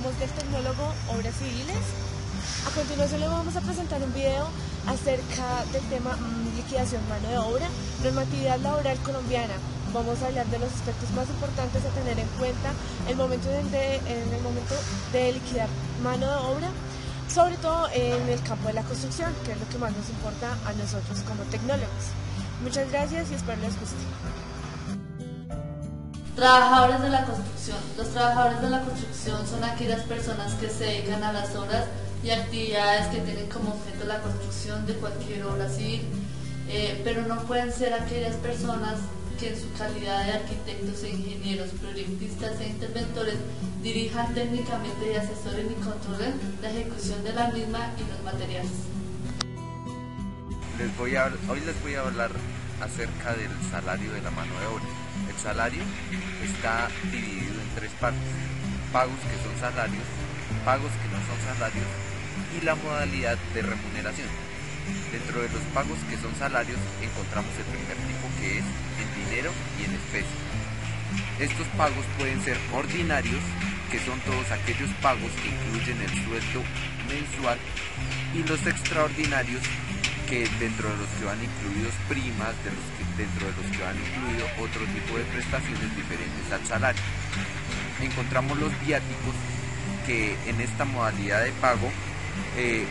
somos del Tecnólogo Obras Civiles. A continuación les vamos a presentar un video acerca del tema liquidación mano de obra, normatividad laboral colombiana. Vamos a hablar de los aspectos más importantes a tener en cuenta en el momento de liquidar mano de obra, sobre todo en el campo de la construcción, que es lo que más nos importa a nosotros como tecnólogos. Muchas gracias y espero les guste. Trabajadores de la construcción. Los trabajadores de la construcción son aquellas personas que se dedican a las obras y actividades que tienen como objeto la construcción de cualquier obra civil, pero no pueden ser aquellas personas que en su calidad de arquitectos e ingenieros, proyectistas e interventores dirijan técnicamente y asesoren y controlen la ejecución de la misma y los materiales. Hoy les voy a hablar acerca del salario de la mano de obra. El salario está dividido en tres partes: pagos que son salarios, pagos que no son salarios y la modalidad de remuneración. Dentro de los pagos que son salarios encontramos el primer tipo, que es en dinero y en especie. Estos pagos pueden ser ordinarios, que son todos aquellos pagos que incluyen el sueldo mensual, y los extraordinarios, que dentro de los que van incluidos primas, dentro de los que van incluido otro tipo de prestaciones diferentes al salario. Encontramos los viáticos, que en esta modalidad de pago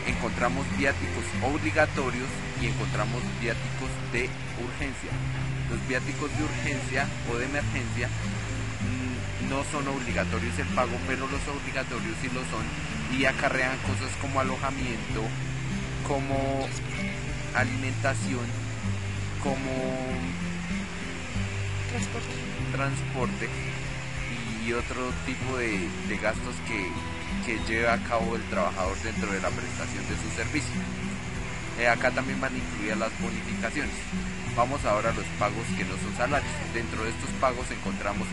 encontramos viáticos obligatorios y encontramos viáticos de urgencia. Los viáticos de urgencia o de emergencia no son obligatorios el pago, pero los obligatorios sí lo son y acarrean cosas como alojamiento, como alimentación, como transporte y otro tipo de gastos que lleva a cabo el trabajador dentro de la prestación de su servicio. Acá también van incluidas las bonificaciones. Vamos ahora a los pagos que no son salarios. Dentro de estos pagos encontramos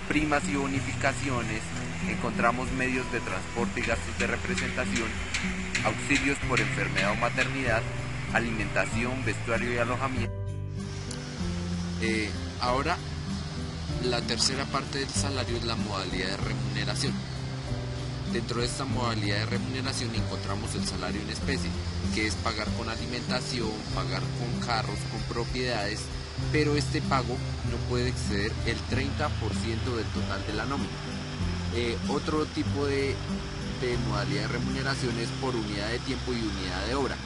primas y bonificaciones, encontramos medios de transporte y gastos de representación, auxilios por enfermedad o maternidad, alimentación, vestuario y alojamiento. Ahora, la tercera parte del salario es la modalidad de remuneración. Dentro de esta modalidad de remuneración encontramos el salario en especie, que es pagar con alimentación, pagar con carros, con propiedades, pero este pago no puede exceder el 30% del total de la nómina. Otro tipo de modalidad de remuneración es por unidad de tiempo y unidad de obra.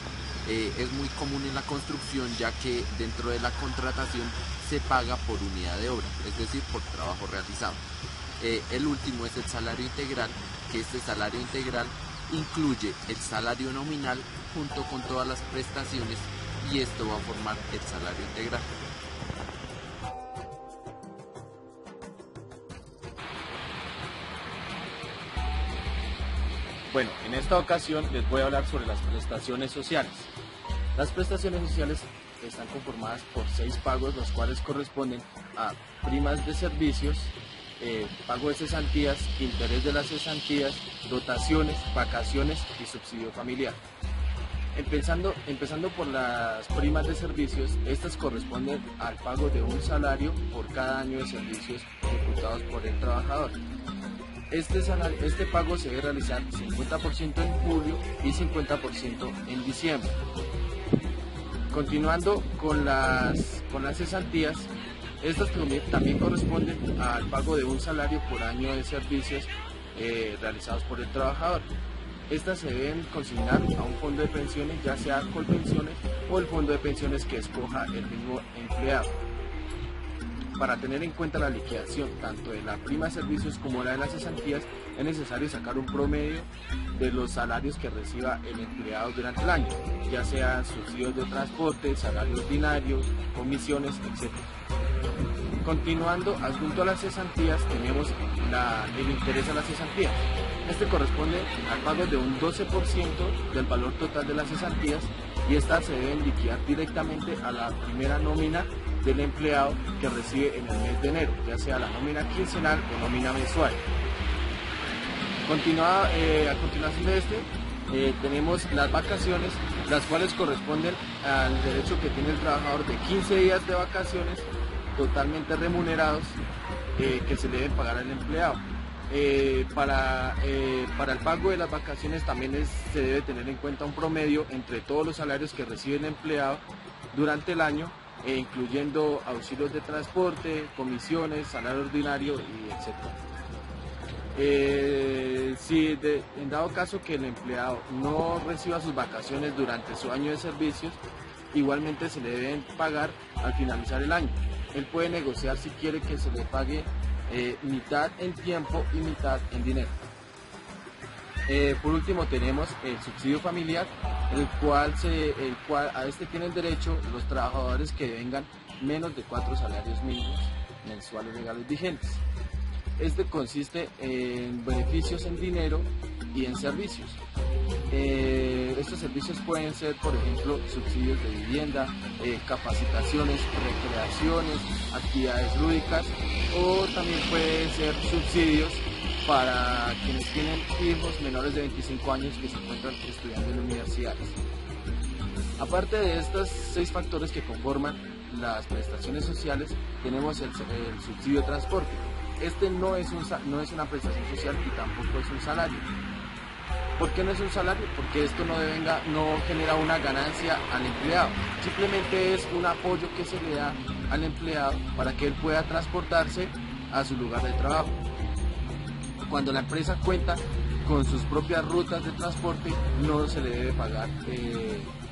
Es muy común en la construcción, ya que dentro de la contratación se paga por unidad de obra, es decir, por trabajo realizado. El último es el salario integral, que este salario integral incluye el salario nominal junto con todas las prestaciones, y esto va a formar el salario integral. Bueno, en esta ocasión les voy a hablar sobre las prestaciones sociales. Las prestaciones sociales están conformadas por 6 pagos, los cuales corresponden a primas de servicios, pago de cesantías, interés de las cesantías, dotaciones, vacaciones y subsidio familiar. Empezando por las primas de servicios, estas corresponden al pago de un salario por cada año de servicios ejecutados por el trabajador. Este pago se debe realizar 50% en julio y 50% en diciembre. Continuando con las cesantías, estas también corresponden al pago de un salario por año de servicios realizados por el trabajador. Estas se deben consignar a un fondo de pensiones, ya sea Colpensiones o el fondo de pensiones que escoja el mismo empleado. Para tener en cuenta la liquidación tanto de la prima de servicios como la de las cesantías, es necesario sacar un promedio de los salarios que reciba el empleado durante el año, ya sean subsidios de transporte, salario ordinario, comisiones, etc. Continuando, adjunto a las cesantías tenemos el interés a las cesantías. Este corresponde al pago de un 12% del valor total de las cesantías, y estas se deben liquidar directamente a la primera nómina del empleado que recibe en el mes de enero, ya sea la nómina quincenal o nómina mensual. A continuación de tenemos las vacaciones, las cuales corresponden al derecho que tiene el trabajador de 15 días de vacaciones totalmente remunerados que se le deben pagar al empleado. Para el pago de las vacaciones también se debe tener en cuenta un promedio entre todos los salarios que recibe el empleado durante el año, incluyendo auxilios de transporte, comisiones, salario ordinario y etc. Si en dado caso que el empleado no reciba sus vacaciones durante su año de servicios, igualmente se le deben pagar al finalizar el año. Él puede negociar si quiere que se le pague mitad en tiempo y mitad en dinero. Por último tenemos el subsidio familiar, el cual a este tienen derecho los trabajadores que devengan menos de 4 salarios mínimos mensuales legales vigentes. Este consiste en beneficios en dinero y en servicios. Estos servicios pueden ser, por ejemplo, subsidios de vivienda, capacitaciones, recreaciones, actividades lúdicas, o también pueden ser subsidios para quienes tienen hijos menores de 25 años que se encuentran estudiando en universidades. Aparte de estos 6 factores que conforman las prestaciones sociales, tenemos el subsidio de transporte. Este no es una prestación social y tampoco es un salario. ¿Por qué no es un salario? Porque esto no genera una ganancia al empleado, simplemente es un apoyo que se le da al empleado para que él pueda transportarse a su lugar de trabajo. Cuando la empresa cuenta con sus propias rutas de transporte, no se le debe pagar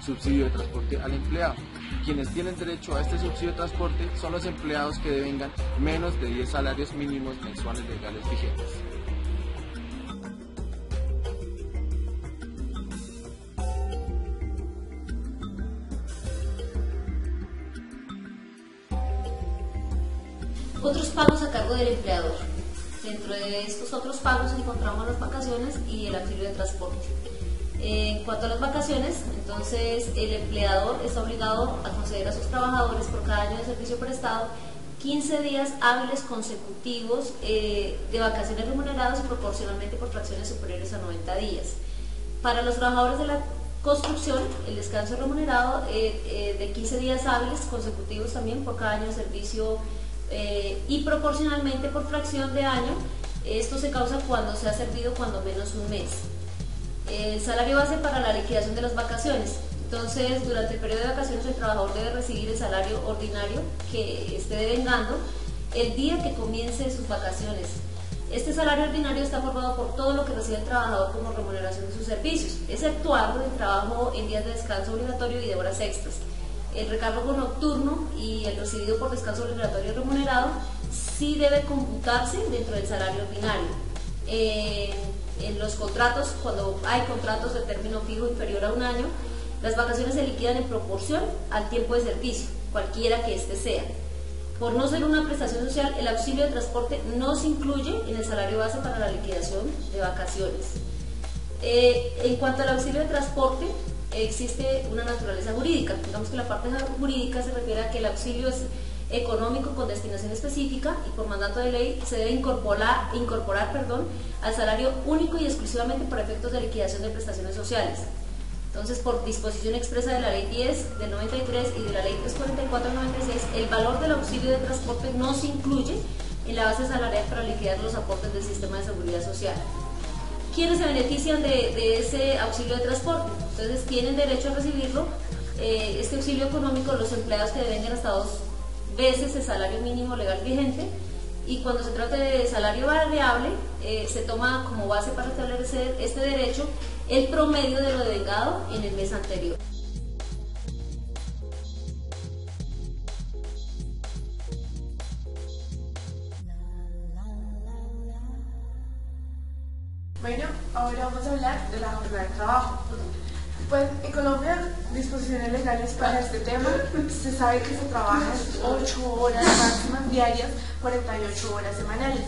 subsidio de transporte al empleado. Quienes tienen derecho a este subsidio de transporte son los empleados que devengan menos de 10 salarios mínimos mensuales legales vigentes. Otros pagos a cargo del empleador. Dentro de estos otros pagos encontramos las vacaciones y el auxilio de transporte. En cuanto a las vacaciones, entonces el empleador está obligado a conceder a sus trabajadores por cada año de servicio prestado 15 días hábiles consecutivos de vacaciones remuneradas proporcionalmente por fracciones superiores a 90 días. Para los trabajadores de la construcción, el descanso remunerado de 15 días hábiles consecutivos también por cada año de servicio y proporcionalmente por fracción de año. Esto se causa cuando se ha servido cuando menos un mes. El salario base para la liquidación de las vacaciones. Entonces, durante el periodo de vacaciones el trabajador debe recibir el salario ordinario que esté devengando el día que comience sus vacaciones. Este salario ordinario está formado por todo lo que recibe el trabajador como remuneración de sus servicios, exceptuando el trabajo en días de descanso obligatorio y de horas extras. El recargo nocturno y el recibido por descanso obligatorio remunerado sí debe computarse dentro del salario ordinario. En los contratos, cuando hay contratos de término fijo inferior a un año, las vacaciones se liquidan en proporción al tiempo de servicio, cualquiera que éste sea. Por no ser una prestación social, el auxilio de transporte no se incluye en el salario base para la liquidación de vacaciones. En cuanto al auxilio de transporte, existe una naturaleza jurídica. Digamos que la parte jurídica se refiere a que el auxilio es económico con destinación específica y por mandato de ley se debe incorporar al salario único y exclusivamente por efectos de liquidación de prestaciones sociales. Entonces, por disposición expresa de la Ley 10 del 93 y de la Ley 344 del 96, el valor del auxilio de transporte no se incluye en la base salarial para liquidar los aportes del sistema de seguridad social. ¿Quiénes se benefician de ese auxilio de transporte? Entonces, tienen derecho a recibirlo, este auxilio económico, los empleados que devengan hasta 2 veces el salario mínimo legal vigente, y cuando se trata de salario variable, se toma como base para establecer este derecho el promedio de lo devengado en el mes anterior. Bueno, ahora vamos a hablar de la jornada de trabajo. Pues en Colombia, disposiciones legales para este tema, se sabe que se trabaja 8 horas máximas diarias, 48 horas semanales.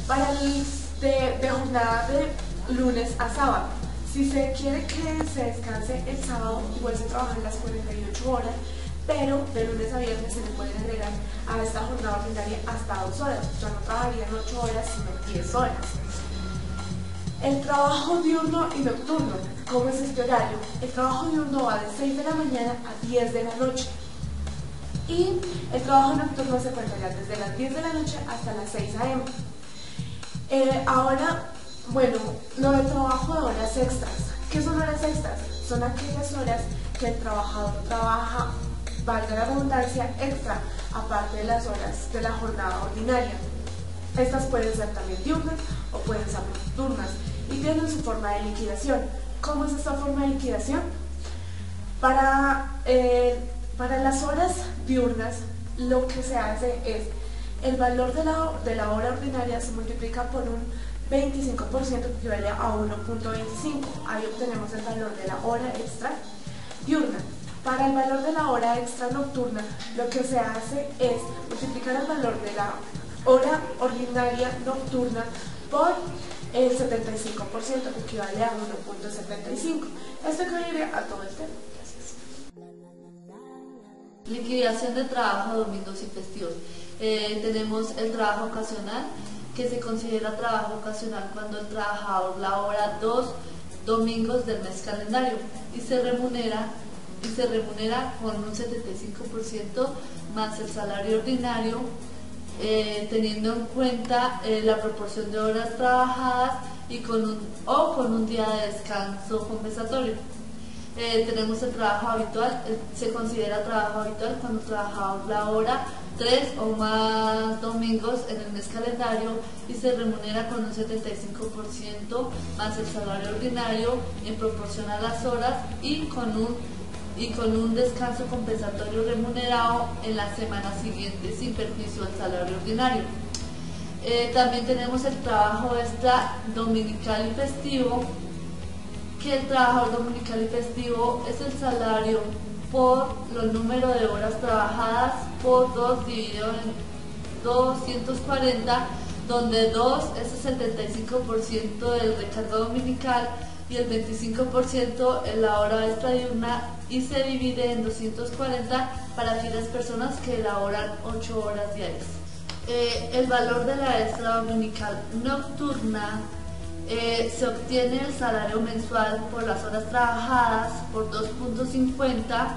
Para el de jornada de lunes a sábado, si se quiere que se descanse el sábado, igual se trabajan las 48 horas, pero de lunes a viernes se le pueden agregar a esta jornada ordinaria hasta 2 horas, ya no trabajarían 8 horas, sino 10 horas. El trabajo diurno y nocturno, ¿cómo es este horario? El trabajo diurno va de 6 de la mañana a 10 de la noche y el trabajo nocturno se cuentaría desde las 10 de la noche hasta las 6 a.m. Ahora, bueno, lo del trabajo de horas extras. ¿Qué son horas extras? Son aquellas horas que el trabajador trabaja, valga la redundancia, extra, aparte de las horas de la jornada ordinaria. Estas pueden ser también diurnas o pueden ser nocturnas y tienen su forma de liquidación. ¿Cómo es esta forma de liquidación? Para las horas diurnas, lo que se hace es el valor de la hora ordinaria se multiplica por un 25% que equivale a 1.25. Ahí obtenemos el valor de la hora extra diurna. Para el valor de la hora extra nocturna, lo que se hace es multiplicar el valor de la hora ordinaria nocturna por el 75%, que equivale a 1.75. Esto equivale a todo el tema. Gracias. Liquidación de trabajo domingos y festivos. Tenemos el trabajo ocasional, que se considera trabajo ocasional cuando el trabajador labora 2 domingos del mes calendario y se remunera con un 75% más el salario ordinario, teniendo en cuenta la proporción de horas trabajadas y con un día de descanso compensatorio. Tenemos el trabajo habitual, se considera trabajo habitual cuando el trabajador labora 3 o más domingos en el mes calendario y se remunera con un 75% más el salario ordinario en proporción a las horas y con un descanso compensatorio remunerado en la semana siguiente sin perjuicio del salario ordinario. También tenemos el trabajo extra dominical y festivo, que el trabajo dominical y festivo es el salario por el número de horas trabajadas por 2 dividido en 240, donde 2 es el 75% del recargo dominical y el 25% en la hora extra diurna, y se divide en 240 para aquellas personas que laboran 8 horas diarias. El valor de la extra dominical nocturna se obtiene el salario mensual por las horas trabajadas por 2.50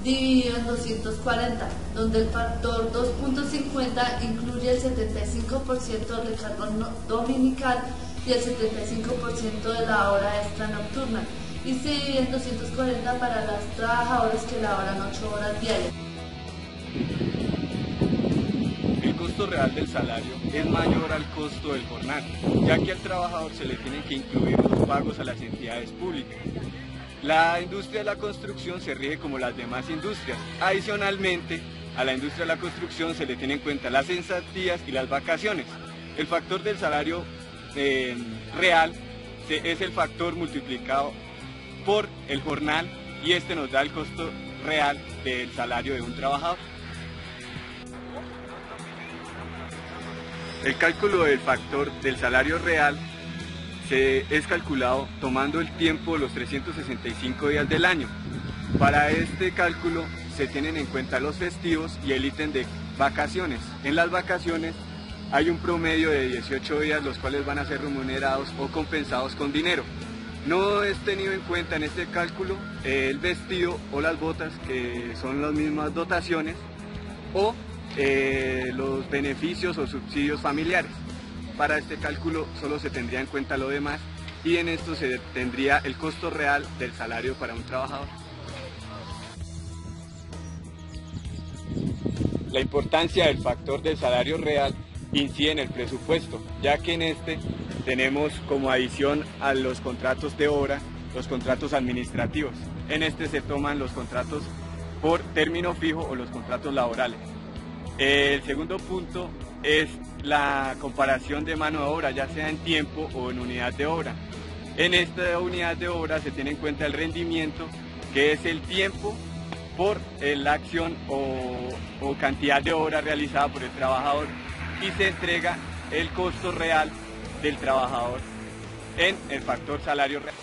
dividido en 240, donde el factor 2.50 incluye el 75% del recargo dominical y el 75% de la hora extra nocturna, y se divide en 240 para los trabajadores que laboran 8 horas diarias. El costo real del salario es mayor al costo del jornal, ya que al trabajador se le tienen que incluir los pagos a las entidades públicas. La industria de la construcción se rige como las demás industrias. Adicionalmente, a la industria de la construcción se le tiene en cuenta las cesantías y las vacaciones. El factor del salario real es el factor multiplicado por el jornal, y este nos da el costo real del salario de un trabajador. El cálculo del factor del salario real es calculado tomando el tiempo los 365 días del año. Para este cálculo se tienen en cuenta los festivos y el ítem de vacaciones. En las vacaciones hay un promedio de 18 días los cuales van a ser remunerados o compensados con dinero. No es tenido en cuenta en este cálculo el vestido o las botas, que son las mismas dotaciones, o los beneficios o subsidios familiares. Para este cálculo solo se tendría en cuenta lo demás, y en esto se tendría el costo real del salario para un trabajador. La importancia del factor del salario real incide en el presupuesto, ya que en este tenemos como adición a los contratos de obra los contratos administrativos. En este se toman los contratos por término fijo o los contratos laborales. El segundo punto es la comparación de mano de obra, ya sea en tiempo o en unidad de obra. En esta unidad de obra se tiene en cuenta el rendimiento, que es el tiempo por la acción o cantidad de obra realizada por el trabajador, y se entrega el costo real del trabajador en el factor salario real.